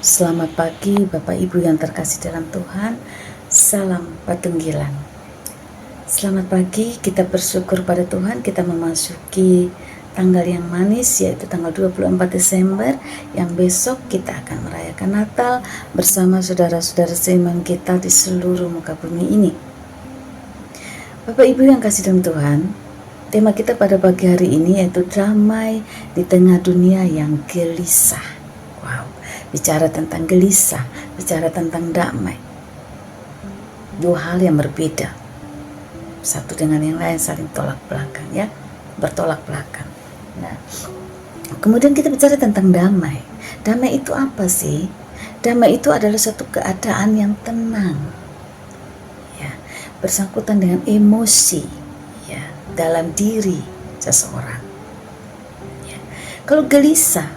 Selamat pagi Bapak Ibu yang terkasih dalam Tuhan. Salam Patunggilan. Selamat pagi, kita bersyukur pada Tuhan kita memasuki tanggal yang manis, yaitu tanggal 24 Desember, yang besok kita akan merayakan Natal bersama saudara-saudara seiman kita di seluruh muka bumi ini. Bapak Ibu yang kasih dalam Tuhan, tema kita pada pagi hari ini yaitu damai di tengah dunia yang gelisah. Wow, bicara tentang gelisah, bicara tentang damai. Dua hal yang berbeda. Satu dengan yang lain saling tolak belakang, ya, bertolak belakang. Nah, kemudian kita bicara tentang damai. Damai itu apa sih? Damai itu adalah satu keadaan yang tenang, ya, bersangkutan dengan emosi, ya, dalam diri seseorang. Ya. Kalau gelisah,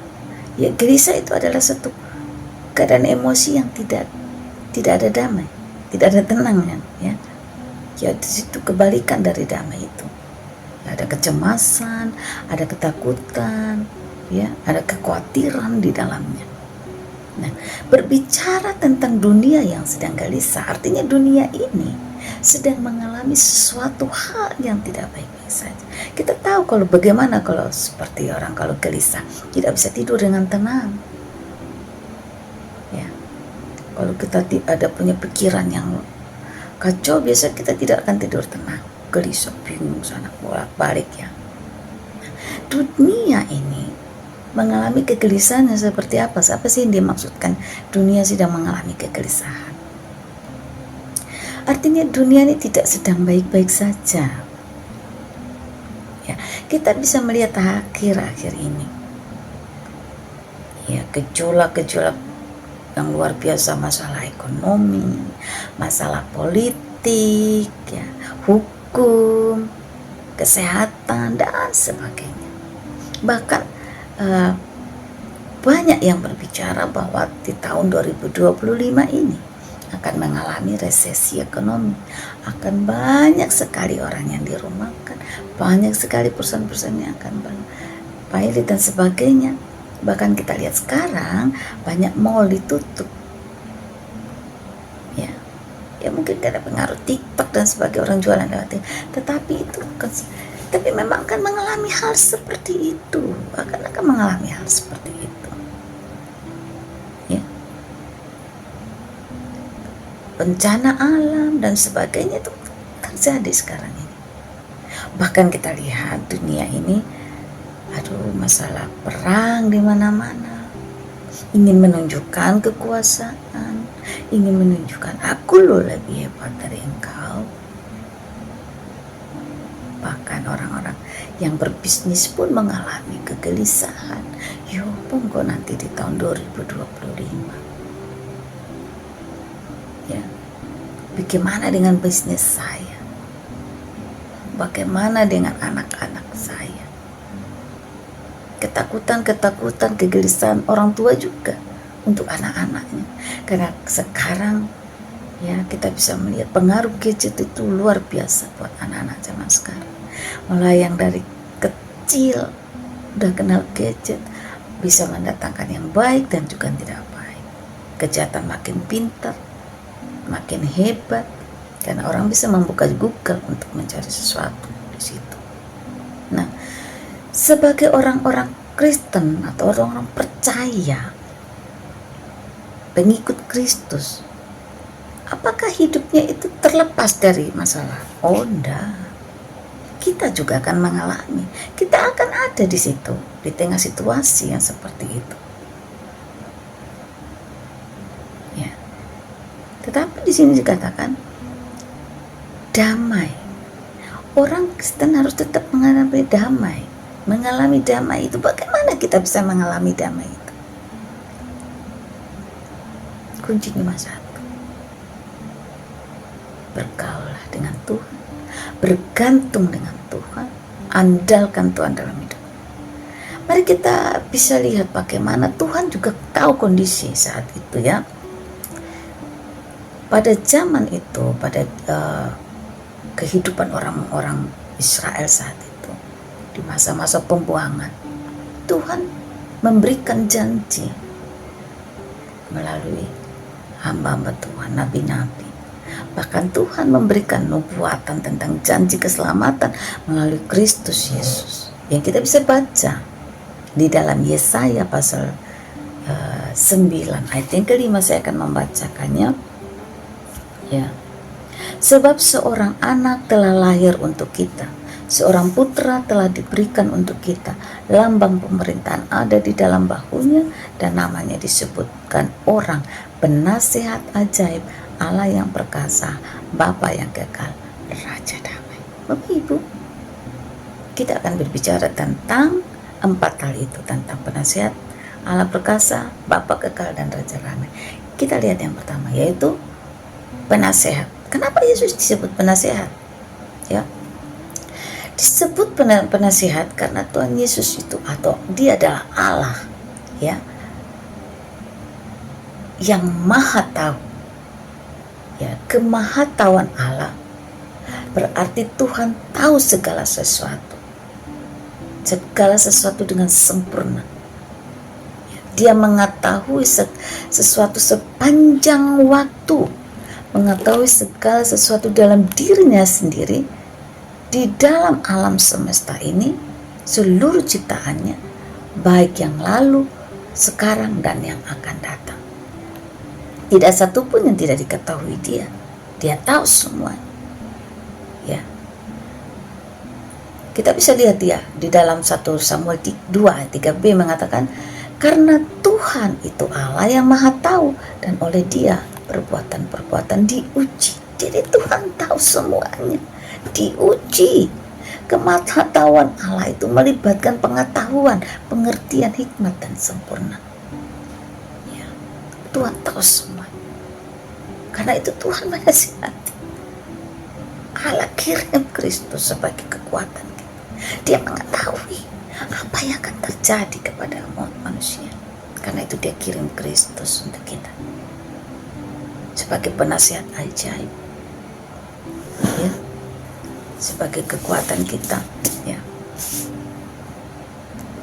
ya, gelisah itu adalah satu keadaan emosi yang tidak ada damai, tidak ada tenang, ya. Ya, itu kebalikan dari damai itu. Ada kecemasan, ada ketakutan, ya, ada kekhawatiran di dalamnya. Nah, berbicara tentang dunia yang sedang gelisah, artinya dunia ini sedang mengalami sesuatu hal yang tidak baik-baik saja. Kita tahu kalau bagaimana kalau seperti orang kalau gelisah, tidak bisa tidur dengan tenang. Ya. Kalau kita ada punya pikiran yang kacau, biasa kita tidak akan tidur tenang, gelisah, bingung, sana bolak-balik, ya. Dunia ini mengalami kegelisahan yang seperti apa? Apa sih yang dimaksudkan dunia sedang mengalami kegelisahan? Artinya dunia ini tidak sedang baik-baik saja. Ya, kita bisa melihat akhir-akhir ini, ya, gejolak-gejolak yang luar biasa, masalah ekonomi, masalah politik, ya, hukum, kesehatan, dan sebagainya. Bahkan banyak yang berbicara bahwa di tahun 2025 ini akan mengalami resesi ekonomi. Akan banyak sekali orang yang dirumahkan, banyak sekali perusahaan-perusahaan yang akan pilot dan sebagainya. Bahkan kita lihat sekarang banyak mall ditutup, ya, ya mungkin karena pengaruh TikTok dan sebagai orang jualan lewat, tetapi itu tapi memang akan mengalami hal seperti itu, akan mengalami hal seperti itu, ya. Bencana alam dan sebagainya itu terjadi sekarang ini. Bahkan kita lihat dunia ini, masalah perang di mana-mana, ingin menunjukkan kekuasaan, ingin menunjukkan aku loh lebih hebat dari engkau. Bahkan orang-orang yang berbisnis pun mengalami kegelisahan. Yo, kok nanti di tahun 2025, ya, bagaimana dengan bisnis saya? Bagaimana dengan anak-anak saya? Ketakutan, kegelisahan orang tua juga untuk anak-anaknya. Karena sekarang, ya, kita bisa melihat pengaruh gadget itu luar biasa buat anak-anak zaman sekarang. Mulai yang dari kecil udah kenal gadget, bisa mendatangkan yang baik dan juga yang tidak baik. Kejahatan makin pintar, makin hebat, karena orang bisa membuka Google untuk mencari sesuatu di situ. Nah, sebagai orang-orang Kristen atau orang-orang percaya, pengikut Kristus, apakah hidupnya itu terlepas dari masalah? Oh, enggak. Kita juga akan mengalami. Kita akan ada di situ, di tengah situasi yang seperti itu. Ya. Tetapi di sini dikatakan damai. Orang Kristen harus tetap mengalami damai. Mengalami damai itu, bagaimana kita bisa mengalami damai itu? Kunci cuma satu. Bergaulah dengan Tuhan, bergantung dengan Tuhan, andalkan Tuhan dalam hidup. Mari kita bisa lihat bagaimana Tuhan juga tahu kondisi saat itu, ya. Pada zaman itu, pada kehidupan orang-orang Israel saat itu, di masa-masa pembuangan, Tuhan memberikan janji melalui hamba-hamba Tuhan, nabi-nabi. Bahkan Tuhan memberikan nubuatan tentang janji keselamatan melalui Kristus Yesus yang kita bisa baca di dalam Yesaya pasal 9 ayat yang kelima. Saya akan membacakannya ya. Sebab seorang anak telah lahir untuk kita, seorang putra telah diberikan untuk kita, lambang pemerintahan ada di dalam bahunya, dan namanya disebutkan orang penasihat ajaib, Allah yang perkasa, Bapa yang kekal, Raja damai. Bapak Ibu, kita akan berbicara tentang 4 hal itu, tentang penasihat, Allah perkasa, Bapa kekal, dan Raja damai. Kita lihat yang pertama, yaitu penasehat. Kenapa Yesus disebut penasehat? Ya, disebut penasehat karena Tuhan Yesus itu, atau dia adalah Allah, ya, yang maha tahu. Ya, kemahatauan Allah berarti Tuhan tahu segala sesuatu dengan sempurna. Dia mengetahui sesuatu sepanjang waktu, mengetahui segala sesuatu dalam dirinya sendiri, di dalam alam semesta ini, seluruh ciptaannya, baik yang lalu, sekarang, dan yang akan datang. Tidak satu pun yang tidak diketahui dia. Dia tahu semua. Ya. Kita bisa lihat dia di dalam 1 Samuel 2 ayat 3b mengatakan, karena Tuhan itu Allah yang maha tahu, dan oleh dia perbuatan-perbuatan diuji. Jadi Tuhan tahu semuanya, diuji. Kemahatauan Allah itu melibatkan pengetahuan, pengertian, hikmat, dan sempurna. Ya, Tuhan tahu semua. Karena itu Tuhan menasihati. Allah kirim Kristus sebagai kekuatan kita. Dia mengetahui apa yang akan terjadi kepada manusia. Karena itu dia kirim Kristus untuk kita sebagai penasihat ajaib, ya, sebagai kekuatan kita. Ya,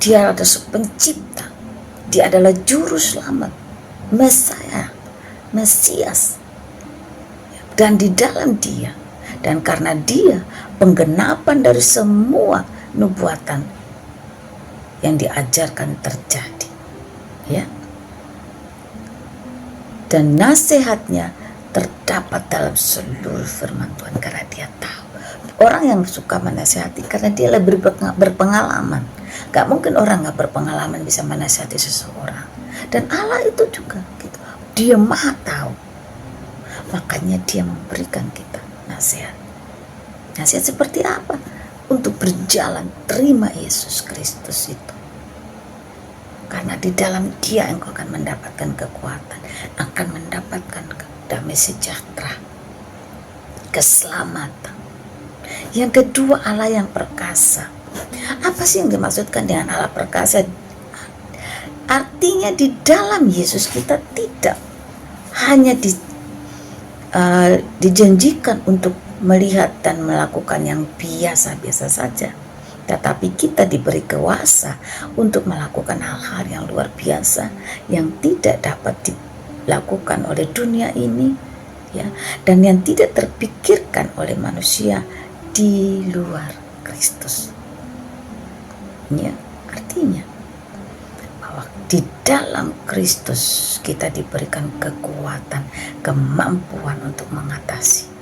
dia adalah pencipta, dia adalah juru selamat, Mesias, dan di dalam dia, dan karena dia penggenapan dari semua nubuatan yang diajarkan terjadi, ya. Dan nasihatnya terdapat dalam seluruh firman Tuhan, karena dia tahu. Orang yang suka menasihati karena dia lebih berpengalaman. Gak mungkin orang gak berpengalaman bisa menasihati seseorang. Dan Allah itu juga gitu. Dia maha tahu. Makanya dia memberikan kita nasihat. Nasihat seperti apa? Untuk berjalan, terima Yesus Kristus itu. Karena di dalam dia engkau akan mendapatkan kekuatan, akan mendapatkan damai sejahtera, keselamatan. Yang kedua, Allah yang perkasa. Apa sih yang dimaksudkan dengan Allah perkasa? Artinya di dalam Yesus kita tidak hanya dijanjikan untuk melihat dan melakukan yang biasa-biasa saja, tetapi kita diberi kuasa untuk melakukan hal-hal yang luar biasa yang tidak dapat dilakukan oleh dunia ini, ya, dan yang tidak terpikirkan oleh manusia di luar Kristus. Ya, artinya bahwa di dalam Kristus kita diberikan kekuatan, kemampuan untuk mengatasi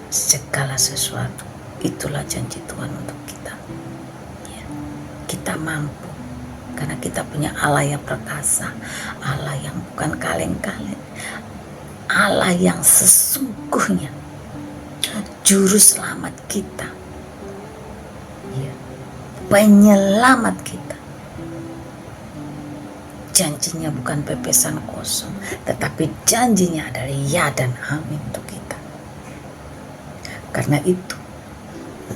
segala sesuatu. Itulah janji Tuhan untuk kita. Kita mampu karena kita punya Allah yang perkasa, Allah yang bukan kaleng-kaleng, Allah yang sesungguhnya juru selamat kita, ya, penyelamat kita. Janjinya bukan pepesan kosong, tetapi janjinya adalah ya dan amin untuk kita. Karena itu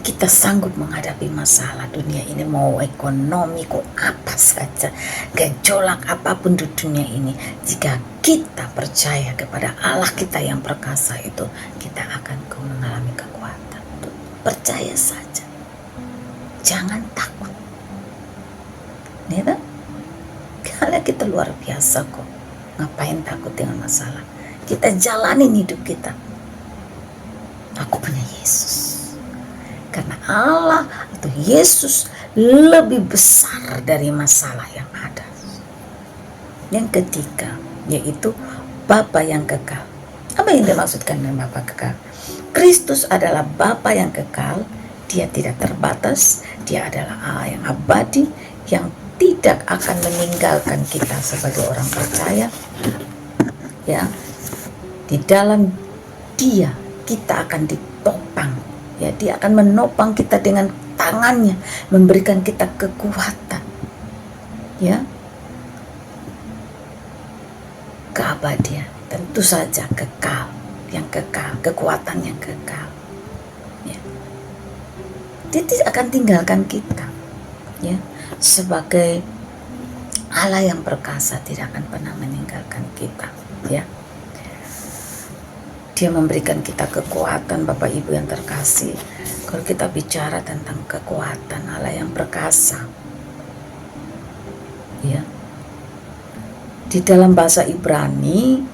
kita sanggup menghadapi masalah dunia ini, mau ekonomi, kok apa saja, gejolak apapun di dunia ini. Jika kita percaya kepada Allah kita yang perkasa itu, kita akan mengalami kekuatan. Percaya saja, jangan takut. Karena kita luar biasa kok. Ngapain takut dengan masalah? Kita jalanin hidup kita. Aku punya Yesus. Karena Allah atau Yesus lebih besar dari masalah yang ada. Yang ketiga, yaitu Bapa yang kekal. Apa yang dimaksudkan dengan Bapa kekal? Kristus adalah Bapa yang kekal. Dia tidak terbatas. Dia adalah Allah yang abadi, yang tidak akan meninggalkan kita sebagai orang percaya. Ya, di dalam Dia kita akan ditopang. Ya, Dia akan menopang kita dengan tangannya, memberikan kita kekuatan. Ya, keabadian, tentu saja kekal, yang kekal, kekuatan yang kekal. Ya. Dia tidak akan tinggalkan kita. Ya, sebagai Allah yang perkasa tidak akan pernah meninggalkan kita. Ya. Dia memberikan kita kekuatan, Bapak Ibu yang terkasih. Kalau kita bicara tentang kekuatan Allah yang perkasa, ya, di dalam bahasa Ibrani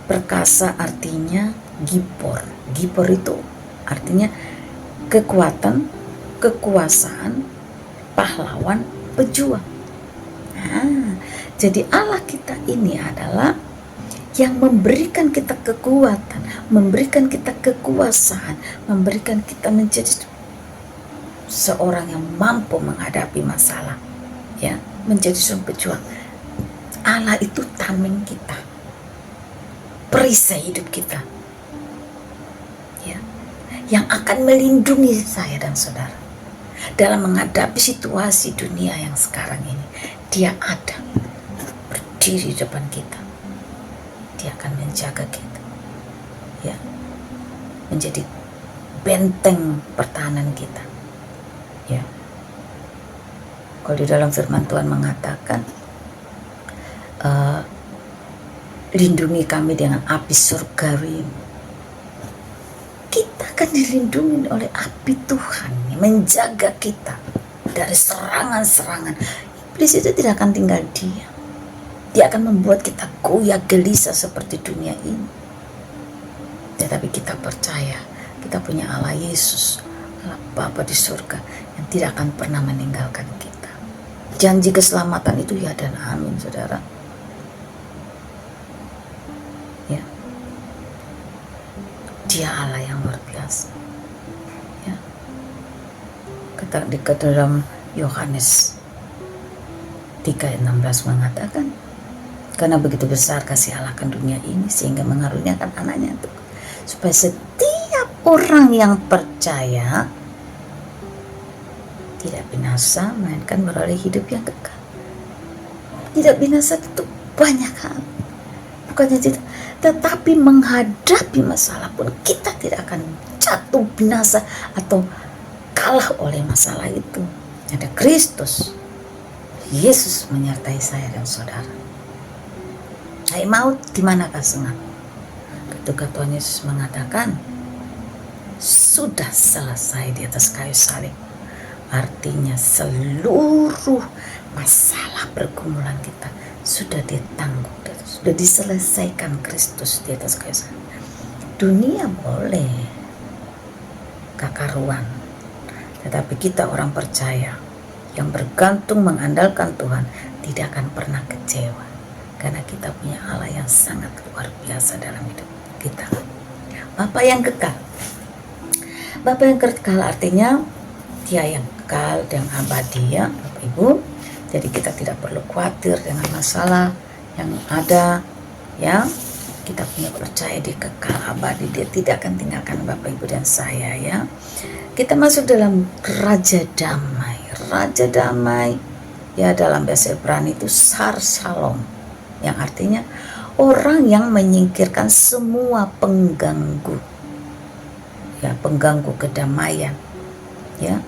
perkasa artinya gibor. Gibor itu artinya kekuatan, kekuasaan, pahlawan, pejuang. Nah, jadi Allah kita ini adalah yang memberikan kita kekuatan, memberikan kita kekuasaan, memberikan kita menjadi seorang yang mampu menghadapi masalah, ya, menjadi seorang pejuang. Allah itu tameng kita, perisai hidup kita, ya, yang akan melindungi saya dan saudara dalam menghadapi situasi dunia yang sekarang ini. Dia ada, berdiri di depan kita. Dia akan menjaga kita, ya, menjadi benteng pertahanan kita, ya. Kalau di dalam firman Tuhan mengatakan, lindungi kami dengan api surgawi. Kita akan dilindungi oleh api Tuhan, menjaga kita dari serangan-serangan. Iblis itu tidak akan tinggal diam. Dia akan membuat kita goyah gelisah seperti dunia ini. Tetapi kita percaya, kita punya Allah Yesus, Allah Bapa di surga, yang tidak akan pernah meninggalkan kita. Janji keselamatan itu ya dan amin, saudara. Ya, Dia Allah yang luar biasa. Ya, di dalam Yohanes 3:16 mengatakan, karena begitu besar kasih Allah akan dunia ini sehingga mengaruniakan anaknya untuk supaya setiap orang yang percaya tidak binasa melainkan beroleh hidup yang kekal. Tidak binasa itu banyak hal, bukannya tidak, tetapi menghadapi masalah pun kita tidak akan jatuh binasa atau kalah oleh masalah itu. Ada Kristus Yesus menyertai saya dan saudara. Hai maut, di manakah sengat? Ketika Tuhan Yesus mengatakan sudah selesai di atas kayu salib, artinya seluruh masalah pergumulan kita sudah ditanggung, sudah diselesaikan Kristus di atas kayu salib. Dunia boleh kakaruan, tetapi kita orang percaya yang bergantung mengandalkan Tuhan tidak akan pernah kecewa. Karena kita punya Allah yang sangat luar biasa dalam hidup kita. Bapa yang kekal. Bapa yang kekal artinya Dia yang kekal dan abadi, ya Bapak Ibu. Jadi kita tidak perlu khawatir dengan masalah yang ada, ya. Kita punya percaya Dia kekal abadi. Dia tidak akan tinggalkan Bapak Ibu dan saya, ya. Kita masuk dalam Raja Damai. Raja Damai, ya, dalam bahasa Ibrani itu Sar Shalom, yang artinya orang yang menyingkirkan semua pengganggu, ya, pengganggu kedamaian, ya,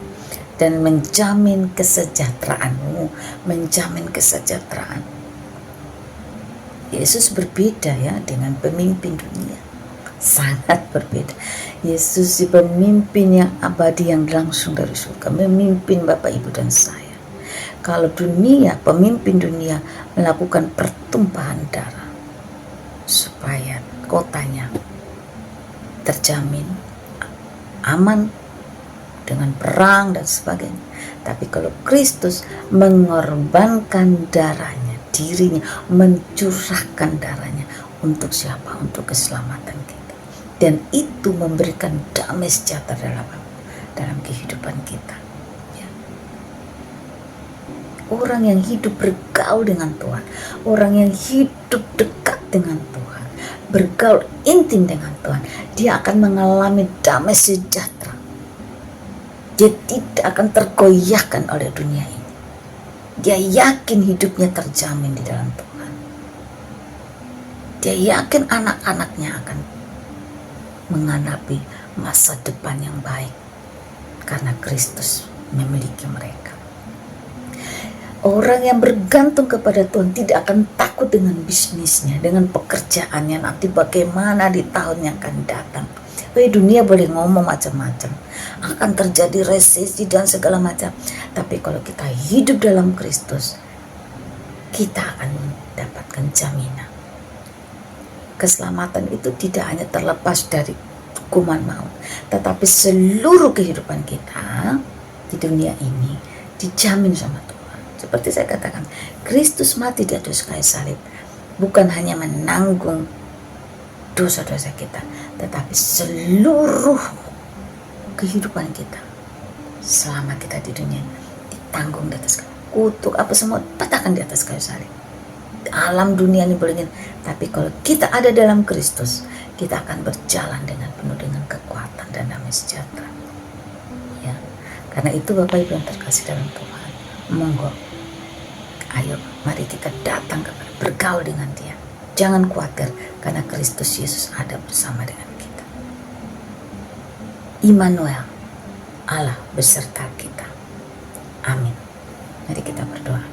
dan menjamin kesejahteraanmu, menjamin kesejahteraan. Yesus berbeda, ya, dengan pemimpin dunia, sangat berbeda. Yesus si pemimpin yang abadi yang langsung dari surga, memimpin Bapak Ibu dan saya. Kalau dunia, pemimpin dunia melakukan pertumpahan darah, supaya kotanya terjamin aman dengan perang dan sebagainya. Tapi kalau Kristus mengorbankan darahnya, dirinya, mencurahkan darahnya, untuk siapa? Untuk keselamatan kita. Dan itu memberikan damai sejahtera dalam kehidupan kita. Ya. Orang yang hidup bergaul dengan Tuhan, orang yang hidup dekat dengan Tuhan, bergaul intim dengan Tuhan, dia akan mengalami damai sejahtera. Dia tidak akan tergoyahkan oleh dunia ini. Dia yakin hidupnya terjamin di dalam Tuhan. Dia yakin anak-anaknya akan menghadapi masa depan yang baik karena Kristus memiliki mereka. Orang yang bergantung kepada Tuhan tidak akan takut dengan bisnisnya, dengan pekerjaannya nanti bagaimana di tahun yang akan datang. Dunia boleh ngomong macam-macam, akan terjadi resesi dan segala macam. Tapi kalau kita hidup dalam Kristus, kita akan mendapatkan jaminan. Keselamatan itu tidak hanya terlepas dari hukuman maut, tetapi seluruh kehidupan kita di dunia ini dijamin sama Tuhan. Seperti saya katakan, Kristus mati di atas kayu salib bukan hanya menanggung dosa-dosa kita, tetapi seluruh kehidupan kita selama kita di dunia ditanggung di atas kutuk apa semua patahkan di atas kayu salib. Alam dunia ini boleh, tapi kalau kita ada dalam Kristus, kita akan berjalan dengan penuh dengan kekuatan dan damai sejahtera. Ya, karena itu Bapak Ibu yang terkasih dalam Tuhan, monggo, ayo mari kita datang kepada, bergaul dengan Dia. Jangan khawatir, karena Kristus Yesus ada bersama dengan kita. Immanuel, Allah beserta kita. Amin. Mari kita berdoa.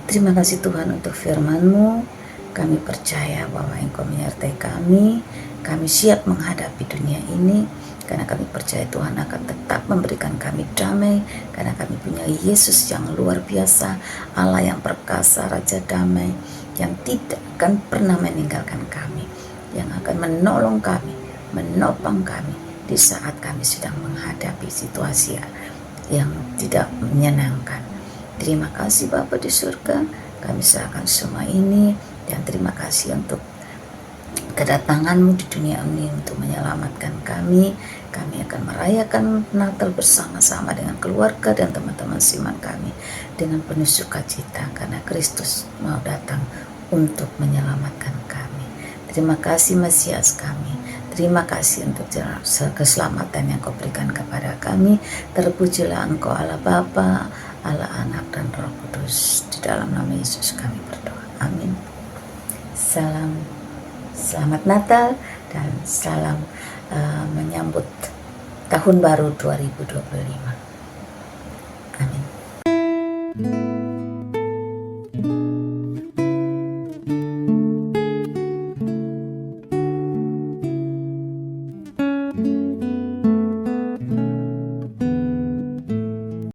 Terima kasih Tuhan untuk firman-Mu. Kami percaya bahwa Engkau menyertai kami. Kami siap menghadapi dunia ini, karena kami percaya Tuhan akan tetap memberikan kami damai, karena kami punya Yesus yang luar biasa, Allah yang perkasa, Raja damai, yang tidak akan pernah meninggalkan kami, yang akan menolong kami, menopang kami di saat kami sedang menghadapi situasi yang tidak menyenangkan. Terima kasih Bapa di surga, kami serahkan semua ini, dan terima kasih untuk kedatangan-Mu di dunia ini untuk menyelamatkan kami. Kami akan merayakan Natal bersama-sama dengan keluarga dan teman-teman seiman kami dengan penuh sukacita, karena Kristus mau datang untuk menyelamatkan kami. Terima kasih Mesias kami. Terima kasih untuk keselamatan yang Kau berikan kepada kami. Terpujilah Engkau Allah Bapa, Allah Anak dan Roh Kudus. Di dalam nama Yesus kami berdoa. Amin. Selamat Natal dan salam menyambut Tahun Baru 2025.